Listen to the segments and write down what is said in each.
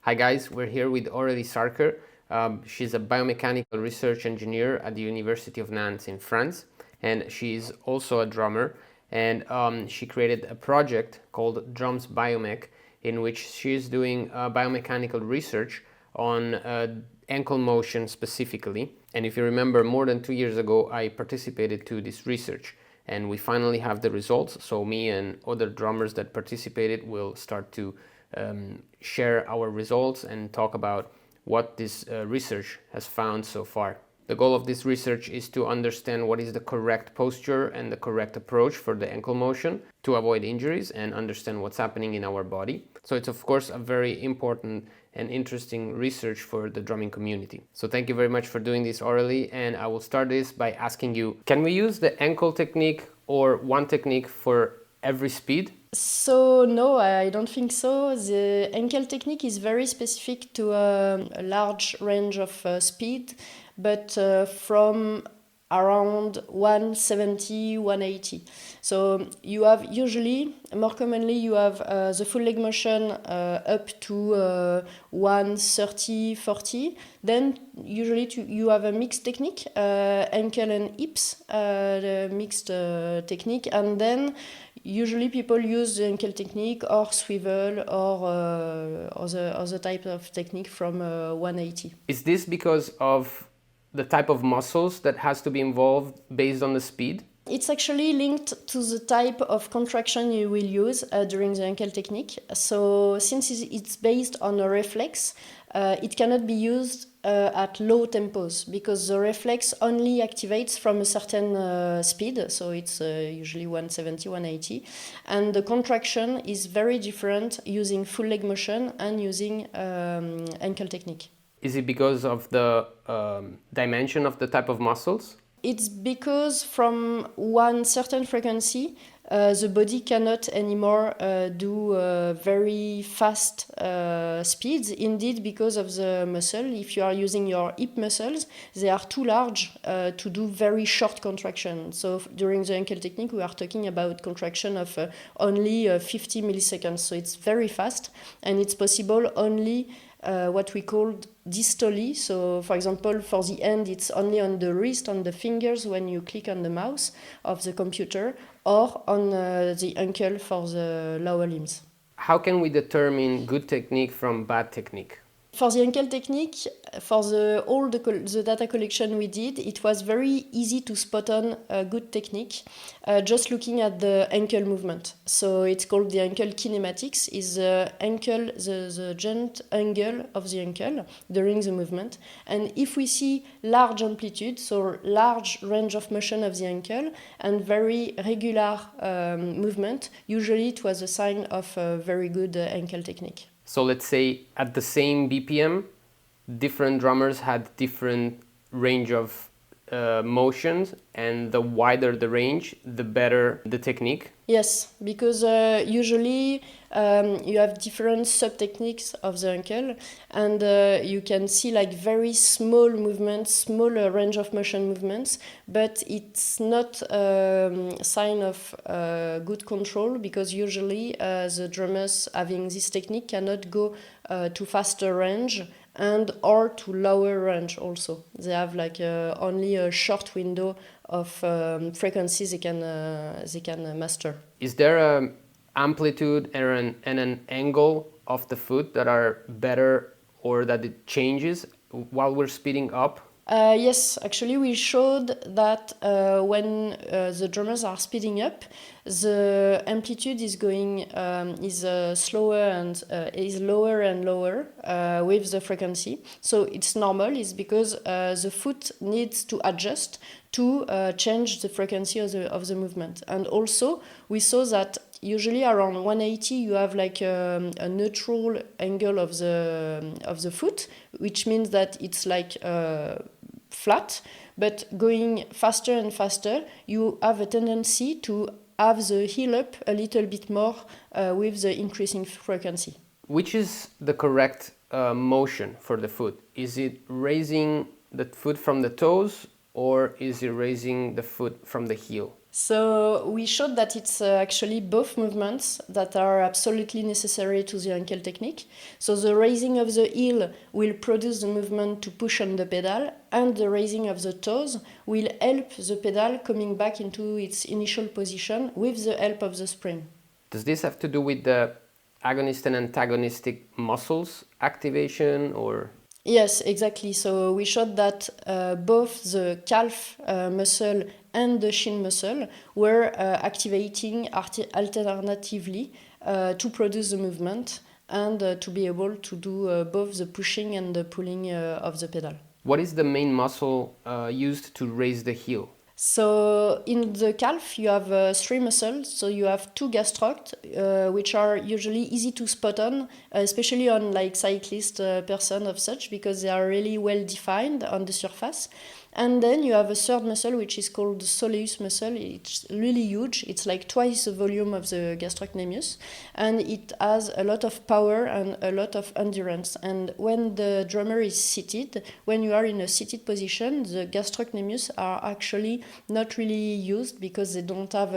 Hi guys, we're here with Aurelie Sarcher. She's a biomechanical research engineer at the University of Nantes in France, and she's also a drummer. And she created a project called Drums Biomech, in which she's doing biomechanical research on ankle motion specifically. And if you remember, more than 2 years ago, I participated to this research, and we finally have the results. So me and other drummers that participated will start to share our results and talk about what this research has found so far. The goal of this research is to understand what is the correct posture and the correct approach for the ankle motion to avoid injuries and understand what's happening in our body. So it's of course a very important and interesting research for the drumming community. So thank you very much for doing this, Aurelie, and I will start this by asking you, can we use the ankle technique or one technique for every speed? So no, I don't think so. The ankle technique is very specific to a large range of speed, but from around 170, 180. So you have usually, more commonly, you have the full leg motion up to 130, 40. Then usually you have a mixed technique, ankle and hips, the mixed technique, and then usually people use the ankle technique or swivel or other type of technique from 180. Is this because of the type of muscles that has to be involved based on the speed? It's actually linked to the type of contraction you will use during the ankle technique. So since it's based on a reflex, it cannot be used at low tempos because the reflex only activates from a certain speed, so it's usually 170, 180, and the contraction is very different using full leg motion and using ankle technique. Is it because of the dimension of the type of muscles? It's because from one certain frequency, the body cannot anymore do very fast speeds. Indeed, because of the muscle, if you are using your hip muscles, they are too large to do very short contraction. So during the ankle technique, we are talking about contraction of only 50 milliseconds. So it's very fast, and it's possible only what we call distally. So for example, for the hand, it's only on the wrist, on the fingers when you click on the mouse of the computer, or on the ankle for the lower limbs. How can we determine good technique from bad technique? For the ankle technique, for all the data collection we did, it was very easy to spot on a good technique just looking at the ankle movement. So it's called the ankle kinematics, is the ankle, the joint angle of the ankle during the movement. And if we see large amplitude, so large range of motion of the ankle and very regular movement, usually it was a sign of a very good ankle technique. So let's say at the same BPM, different drummers had different range of motions, and the wider the range, the better the technique? Yes, because usually you have different sub-techniques of the ankle, and you can see like very small movements, smaller range of motion movements, but it's not a sign of good control, because usually the drummers having this technique cannot go to faster range and or to lower range also. They have like only a short window of frequencies they can master. Is there an amplitude and an angle of the foot that are better, or that it changes while we're speeding up? Yes, actually we showed that when the drummers are speeding up, the amplitude is going slower and is lower and lower with the frequency. So it's normal. It's because the foot needs to adjust to change the frequency of the movement. And also we saw that usually around 180 you have like a neutral angle of the foot, which means that it's like flat, but going faster and faster, you have a tendency to have the heel up a little bit more with the increasing frequency. Which is the correct motion for the foot? Is it raising the foot from the toes, or is it raising the foot from the heel? So we showed that it's actually both movements that are absolutely necessary to the ankle technique. So the raising of the heel will produce the movement to push on the pedal, and the raising of the toes will help the pedal coming back into its initial position with the help of the spring. Does this have to do with the agonist and antagonistic muscles activation, or? Yes, exactly. So we showed that both the calf muscle and the shin muscle were activating alternatively to produce the movement and to be able to do both the pushing and the pulling of the pedal. What is the main muscle used to raise the heel? So in the calf, you have three muscles. So you have two gastrocs, which are usually easy to spot on, especially on like cyclist person of such, because they are really well defined on the surface. And then you have a third muscle, which is called the soleus muscle. It's really huge. It's like twice the volume of the gastrocnemius. And it has a lot of power and a lot of endurance. And when the drummer is seated, when you are in a seated position, the gastrocnemius are actually not really used because they don't have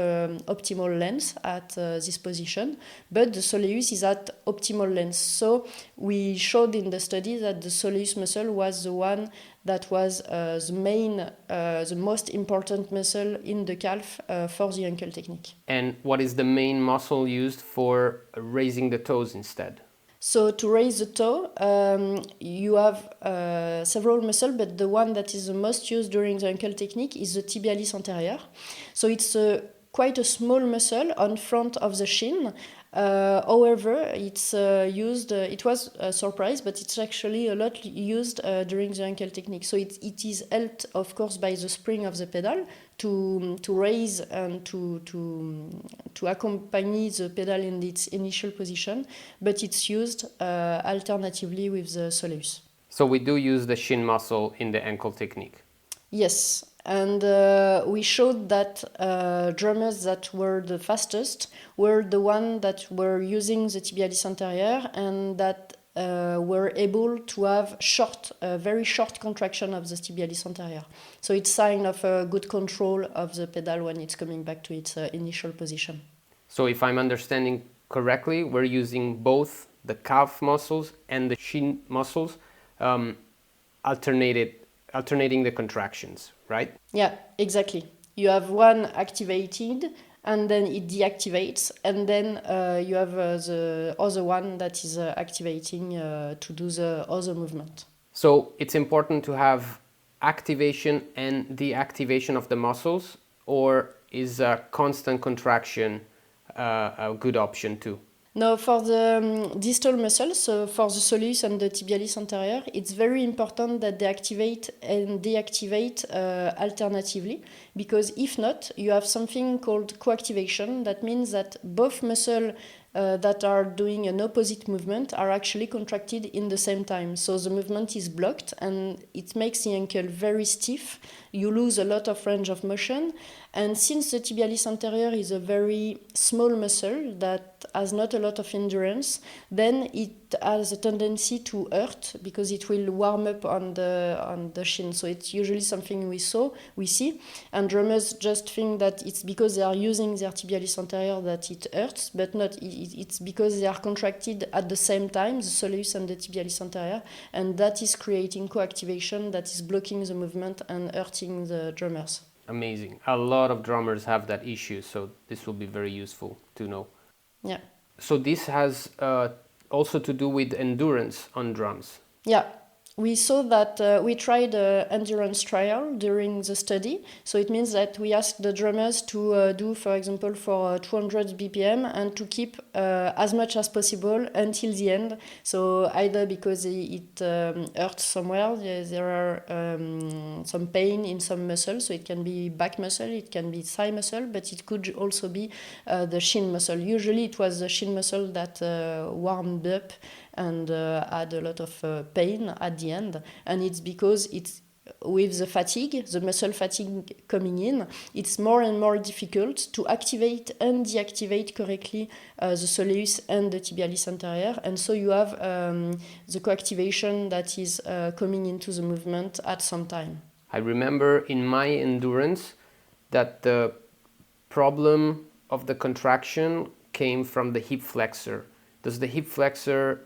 optimal length at this position. But the soleus is at optimal length. So we showed in the study that the soleus muscle was the one that was the most important muscle in the calf for the ankle technique. And what is the main muscle used for raising the toes instead? So to raise the toe, you have several muscles, but the one that is the most used during the ankle technique is the tibialis anterior. So it's quite a small muscle on front of the shin. However, it's used, it was a surprise, but it's actually a lot used during the ankle technique. So it is helped, of course, by the spring of the pedal to raise and to accompany the pedal in its initial position, but it's used alternatively with the soleus. So we do use the shin muscle in the ankle technique. Yes, and we showed that drummers that were the fastest were the ones that were using the tibialis anterior and that were able to have very short contraction of the tibialis anterior. So it's sign of a good control of the pedal when it's coming back to its initial position. So if I'm understanding correctly, we're using both the calf muscles and the shin muscles, alternating the contractions, right? Yeah, exactly. You have one activated and then it deactivates, and then you have the other one that is activating to do the other movement. So it's important to have activation and deactivation of the muscles, or is a constant contraction a good option too? Now, for the distal muscles, so for the soleus and the tibialis anterior, it's very important that they activate and deactivate alternatively, because if not, you have something called coactivation. That means that both muscles that are doing an opposite movement are actually contracted in the same time. So the movement is blocked and it makes the ankle very stiff. You lose a lot of range of motion. And since the tibialis anterior is a very small muscle that has not a lot of endurance, then it has a tendency to hurt because it will warm up on the shin. So it's usually something we see. And drummers just think that it's because they are using their tibialis anterior that it hurts, but not. It's because they are contracted at the same time, the soleus and the tibialis anterior, and that is creating coactivation that is blocking the movement and hurting the drummers. Amazing. A lot of drummers have that issue, so this will be very useful to know. Yeah. So this has also to do with endurance on drums. Yeah. We saw that we tried an endurance trial during the study. So it means that we asked the drummers to do, for example, for 200 BPM and to keep as much as possible until the end. So either because it hurts somewhere, there are some pain in some muscle. So it can be back muscle, it can be thigh muscle, but it could also be the shin muscle. Usually it was the shin muscle that warmed up and had a lot of pain at the end. And it's because it's with the fatigue, the muscle fatigue coming in, it's more and more difficult to activate and deactivate correctly the soleus and the tibialis anterior. And so you have the coactivation that is coming into the movement at some time. I remember in my endurance that the problem of the contraction came from the hip flexor. Does the hip flexor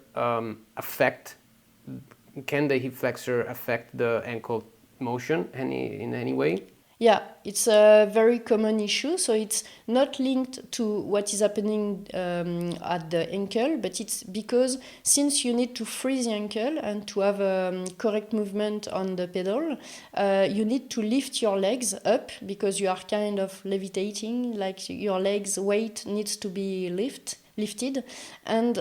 can the hip flexor affect the ankle motion in any way? Yeah, it's a very common issue. So it's not linked to what is happening at the ankle, but it's because since you need to free the ankle and to have correct movement on the pedal, you need to lift your legs up because you are kind of levitating, like your legs' weight needs to be lifted, and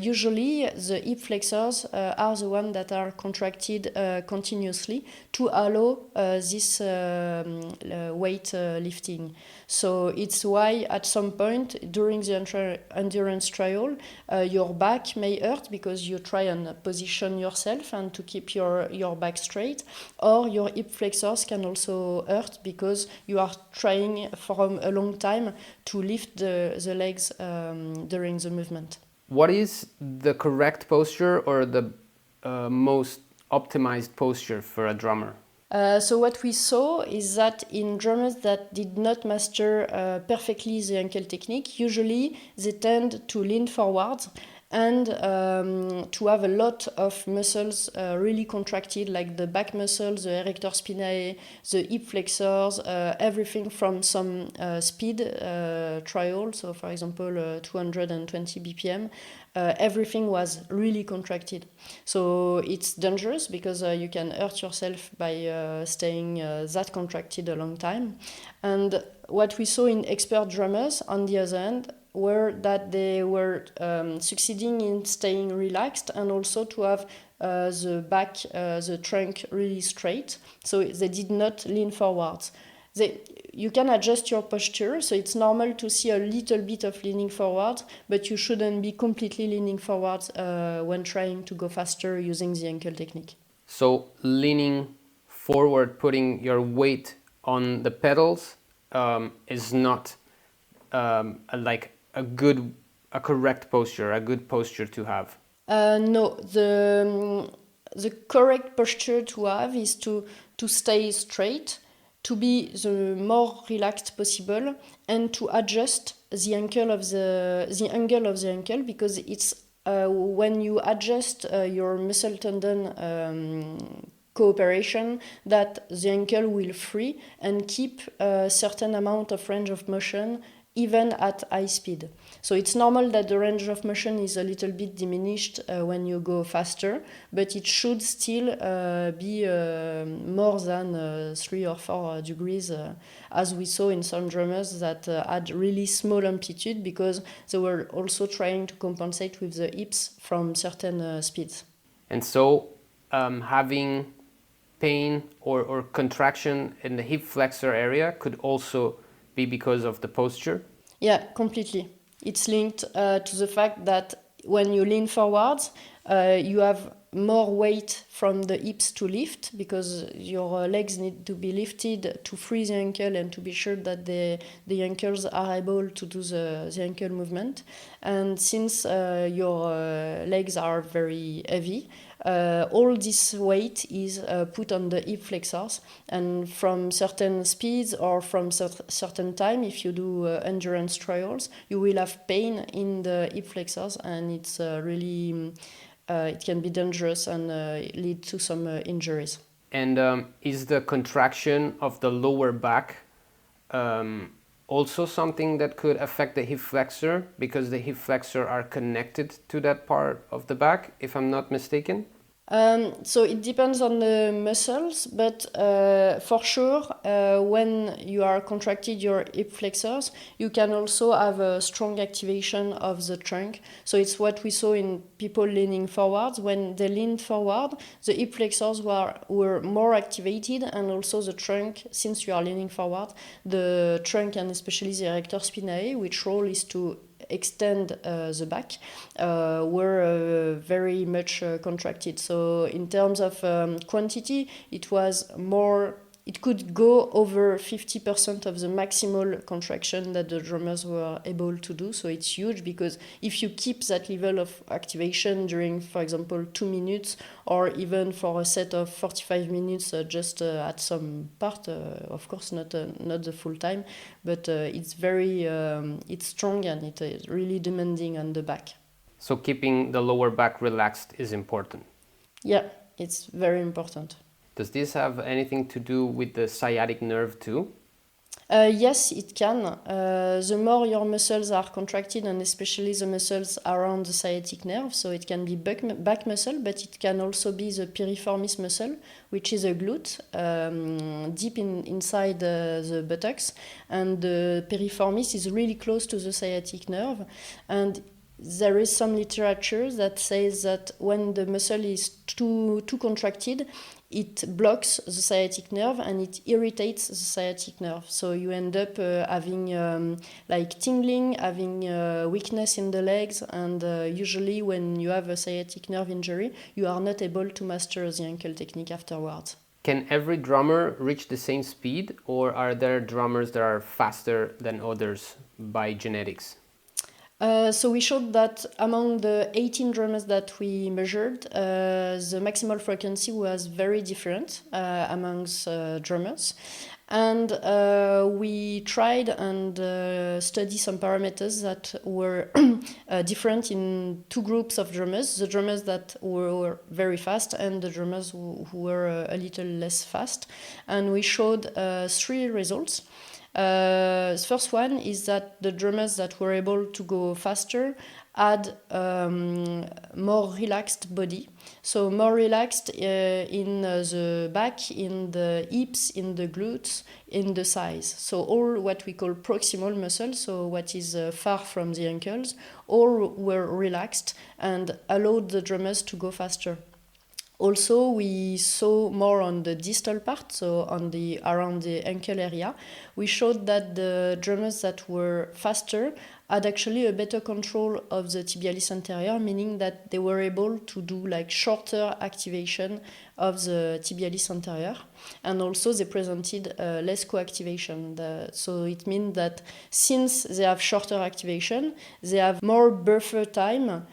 usually the hip flexors are the ones that are contracted continuously to allow this weight lifting. So it's why at some point during the endurance trial your back may hurt because you try and position yourself and to keep your back straight, or your hip flexors can also hurt because you are trying for a long time to lift the legs during the movement. What is the correct posture or the most optimized posture for a drummer? So what we saw is that in drummers that did not master perfectly the ankle technique, usually they tend to lean forward and to have a lot of muscles really contracted, like the back muscles, the erector spinae, the hip flexors, everything from some speed trial. So for example, 220 BPM, everything was really contracted. So it's dangerous because you can hurt yourself by staying that contracted a long time. And what we saw in expert drummers, on the other hand, were that they were succeeding in staying relaxed and also to have the back, the trunk really straight. So they did not lean forwards. You can adjust your posture, so it's normal to see a little bit of leaning forward, but you shouldn't be completely leaning forward when trying to go faster using the ankle technique. So leaning forward, putting your weight on the pedals is not like a correct posture, a good posture to have. No, the correct posture to have is to stay straight, to be the more relaxed possible, and to adjust the angle of the ankle, because it's when you adjust your muscle tendon cooperation that the ankle will free and keep a certain amount of range of motion even at high speed. So it's normal that the range of motion is a little bit diminished when you go faster, but it should still be more than 3 or 4 degrees, as we saw in some drummers that had really small amplitude because they were also trying to compensate with the hips from certain speeds. And so having pain or contraction in the hip flexor area could also be because of the posture? Yeah, completely. It's linked to the fact that when you lean forward, you have more weight from the hips to lift because your legs need to be lifted to free the ankle and to be sure that the ankles are able to do the ankle movement. And since your legs are very heavy, all this weight is put on the hip flexors, and from certain speeds or from certain time, if you do endurance trials, you will have pain in the hip flexors, and it's really it can be dangerous and lead to some injuries. And is the contraction of the lower back also something that could affect the hip flexor, because the hip flexor are connected to that part of the back, if I'm not mistaken? So it depends on the muscles, but for sure, when you are contracted your hip flexors, you can also have a strong activation of the trunk. So it's what we saw in people leaning forward. When they leaned forward, the hip flexors were more activated, and also the trunk, since you are leaning forward, the trunk and especially the erector spinae, which role is to extend the back, were very much contracted. So in terms of quantity, it was more it could go over 50% of the maximal contraction that the drummers were able to do. So it's huge, because if you keep that level of activation during, for example, 2 minutes, or even for a set of 45 minutes, just at some part, of course not the full time, but it's very it's strong, and it is really demanding on the back. So keeping the lower back relaxed is important. Yeah, it's very important. Does this have anything to do with the sciatic nerve too? Yes, it can. The more your muscles are contracted, and especially the muscles around the sciatic nerve, so it can be back muscle, but it can also be the piriformis muscle, which is a glute deep inside the buttocks. And the piriformis is really close to the sciatic nerve. And there is some literature that says that when the muscle is too contracted, it blocks the sciatic nerve and it irritates the sciatic nerve. So you end up having like tingling, having weakness in the legs, and usually when you have a sciatic nerve injury, you are not able to master the ankle technique afterwards. Can every drummer reach the same speed, or are there drummers that are faster than others by genetics? So we showed that among the 18 drummers that we measured, the maximal frequency was very different amongst drummers. And we tried and studied some parameters that were different in two groups of drummers: the drummers that were very fast and the drummers who were a little less fast. And we showed 3 results. The first one is that the drummers that were able to go faster had more relaxed body. So more relaxed in the back, in the hips, in the glutes, in the thighs. So all what we call proximal muscles, so what is far from the ankles, all were relaxed and allowed the drummers to go faster. Also, we saw more on the distal part, so on the around the ankle area. We showed that the drummers that were faster had actually a better control of the tibialis anterior, meaning that they were able to do like shorter activation of the tibialis anterior, and also they presented less co-activation. So it means that since they have shorter activation, they have more buffer time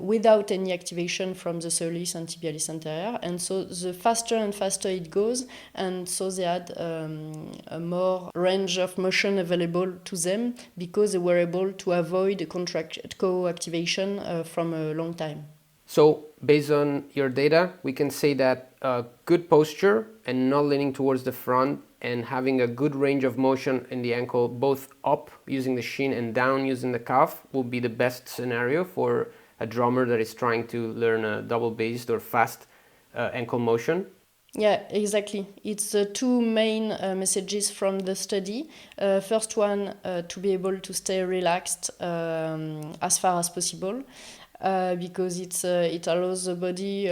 without any activation from the soleus and tibialis anterior, and so the faster and faster it goes, and so they had a more range of motion available to them because they were able to avoid co-activation from a long time. So based on your data, we can say that good posture and not leaning towards the front and having a good range of motion in the ankle, both up using the shin and down using the calf, will be the best scenario for a drummer that is trying to learn a double-based or fast ankle motion. Yeah, exactly. It's the 2 main messages from the study. First one, to be able to stay relaxed as far as possible. Because it allows the body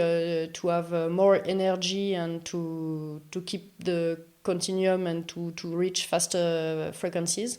to have more energy and to keep the continuum and to reach faster frequencies.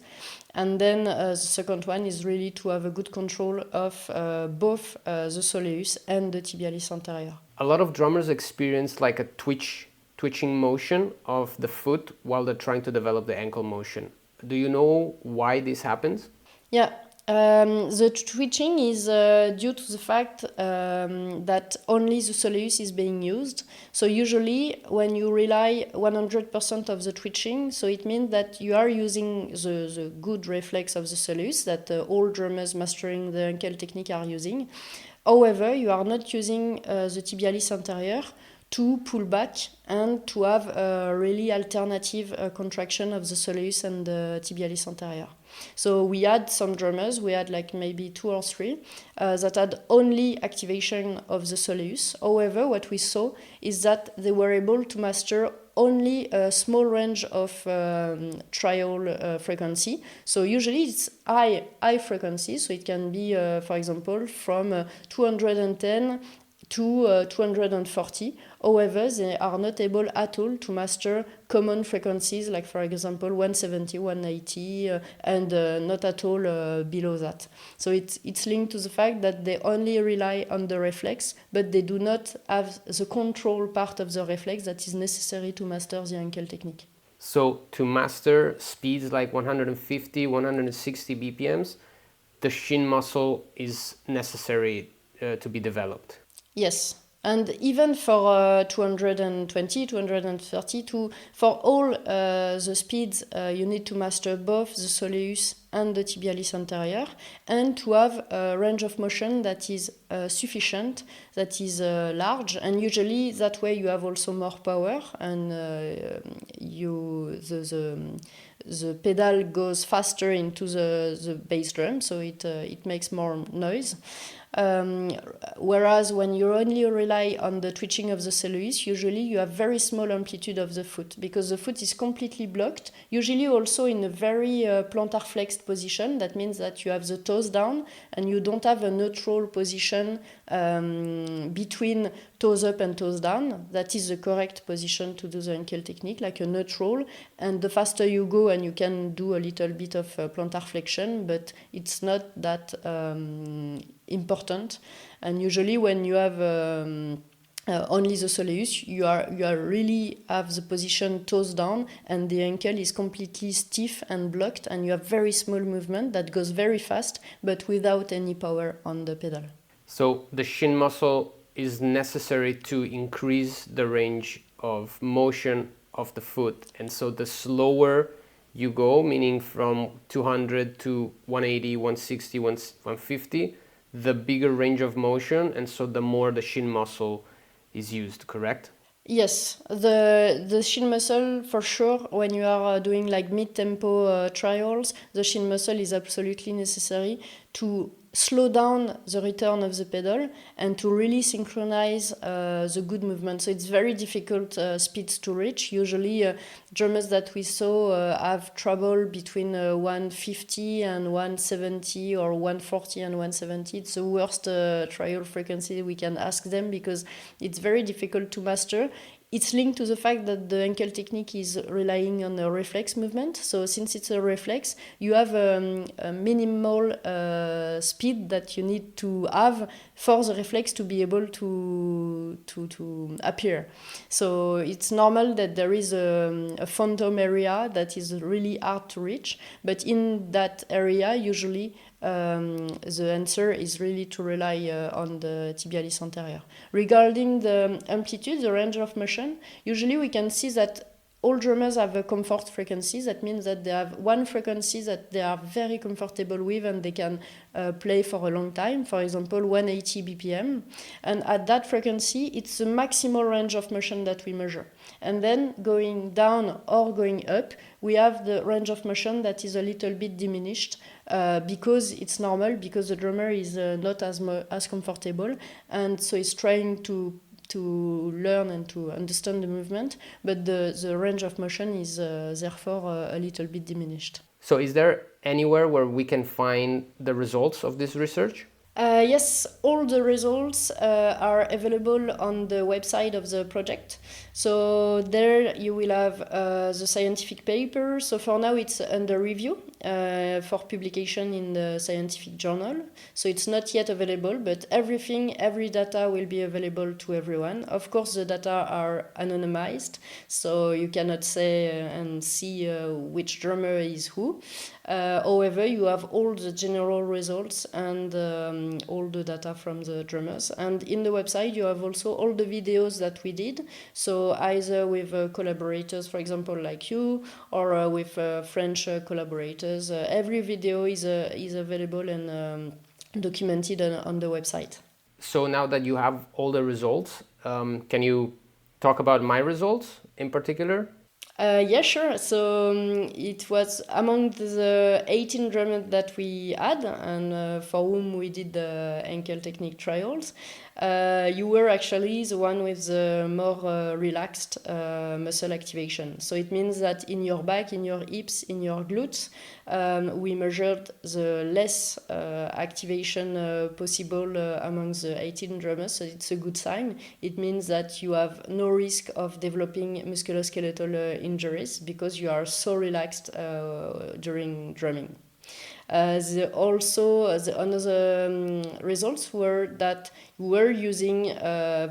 And then the second one is really to have a good control of both the soleus and the tibialis anterior. A lot of drummers experience like a twitching motion of the foot while they're trying to develop the ankle motion. Do you know why this happens? Yeah. The twitching is due to the fact that only the soleus is being used. So usually when you rely 100% of the twitching, so it means that you are using the good reflex of the soleus that all drummers mastering the ankle technique are using. However, you are not using the tibialis anterior to pull back and to have a really alternative contraction of the soleus and the tibialis anterior. So we had some drummers, we had like maybe 2 or 3 that had only activation of the soleus. However, what we saw is that they were able to master only a small range of trial frequency. So usually it's high frequency, so it can be, for example, from 210 to 240. However, they are not able at all to master common frequencies, like for example 170, 180, and not at all below that. So it's linked to the fact that they only rely on the reflex, but they do not have the control part of the reflex that is necessary to master the ankle technique. So to master speeds like 150, 160 BPMs, the shin muscle is necessary to be developed. Yes. And even for 220, 230, for all the speeds, you need to master both the soleus and the tibialis anterior, and to have a range of motion that is sufficient, that is large, and usually that way you have also more power, and the pedal goes faster into the bass drum, so it makes more noise. Whereas when you only rely on the twitching of the soleus, usually you have very small amplitude of the foot because the foot is completely blocked, usually also in a very plantar flexed position. That means that you have the toes down and you don't have a neutral position between toes up and toes down. That is the correct position to do the ankle technique, like a neutral. And the faster you go, and you can do a little bit of plantar flexion, but it's not that important. And usually when you have only the soleus, you are really have the position toes down, and the ankle is completely stiff and blocked, and you have very small movement that goes very fast, but without any power on the pedal. So the shin muscle is necessary to increase the range of motion of the foot, and so the slower you go, meaning from 200 to 180, 160, 150, the bigger range of motion, and so the more the shin muscle is used, correct? Yes, the shin muscle, for sure, when you are doing like mid-tempo trials, the shin muscle is absolutely necessary to slow down the return of the pedal and to really synchronize the good movement. So it's very difficult speeds to reach. Usually drummers that we saw have trouble between 150 and 170 or 140 and 170. It's the worst trial frequency we can ask them because it's very difficult to master. It's linked to the fact that the ankle technique is relying on a reflex movement. So since it's a reflex, you have a minimal speed that you need to have for the reflex to be able to appear. So it's normal that there is a phantom area that is really hard to reach. But in that area, usually the answer is really to rely on the tibialis anterior. Regarding the amplitude, the range of motion, usually we can see that all drummers have a comfort frequency. That means that they have one frequency that they are very comfortable with and they can play for a long time, for example 180 BPM. And at that frequency, it's the maximal range of motion that we measure. And then going down or going up, we have the range of motion that is a little bit diminished because it's normal, because the drummer is not as comfortable, and so he's trying to learn and to understand the movement, but the range of motion is therefore a little bit diminished. So is there anywhere where we can find the results of this research? Yes, all the results are available on the website of the project. So there you will have the scientific paper. So for now it's under review for publication in the scientific journal. So it's not yet available, but every data will be available to everyone. Of course, the data are anonymized, so you cannot say and see which drummer is who. However, you have all the general results and all the data from the drummers. And in the website, you have also all the videos that we did. So either with collaborators, for example, like you, or with French collaborators. Every video is available and documented on the website. So now that you have all the results, can you talk about my results in particular? Yeah, sure. So it was among the 18 drummers that we had and for whom we did the ankle technique trials. you were actually the one with the more relaxed muscle activation. So it means that in your back, in your hips, in your glutes, we measured the less activation possible among the 18 drummers, so it's a good sign. It means that you have no risk of developing musculoskeletal injuries because you are so relaxed during drumming. The another results were that we were using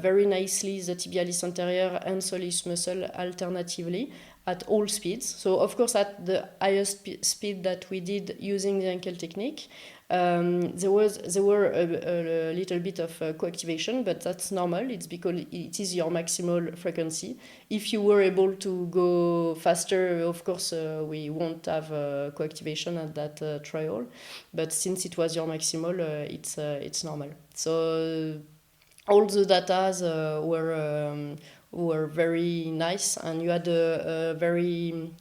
very nicely the tibialis anterior and soleus muscle alternatively at all speeds. So of course at the highest speed that we did using the ankle technique, there were a little bit of coactivation, but that's normal. It's because it is your maximal frequency. If you were able to go faster, of course, we won't have coactivation at that trial. But since it was your maximal, it's normal. So all the data were very nice, and you had a very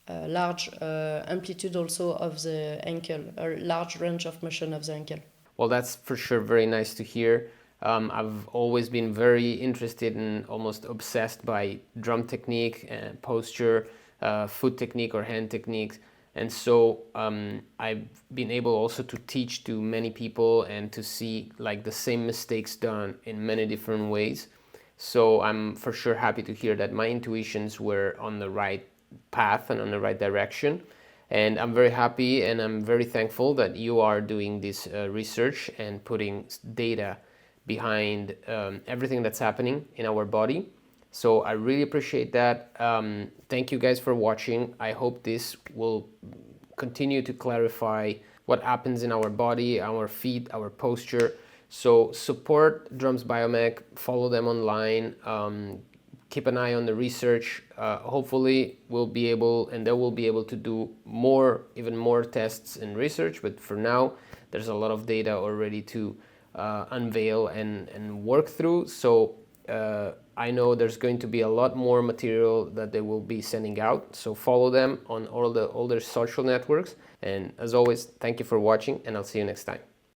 large amplitude also of the ankle, a large range of motion of the ankle. Well, that's for sure very nice to hear. I've always been very interested and almost obsessed by drum technique, posture, foot technique or hand techniques. And so I've been able also to teach to many people and to see like the same mistakes done in many different ways. So I'm for sure happy to hear that my intuitions were on the right path and on the right direction. And I'm very happy and I'm very thankful that you are doing this research and putting data behind everything that's happening in our body. So I really appreciate that. Thank you guys for watching. I hope this will continue to clarify what happens in our body, our feet, our posture. So support Drums Biomech, follow them online, keep an eye on the research. Hopefully we'll be able, and they will be able to do more, even more tests and research. But for now, there's a lot of data already to unveil and work through. So I know there's going to be a lot more material that they will be sending out. So follow them on all their social networks. And as always, thank you for watching, and I'll see you next time.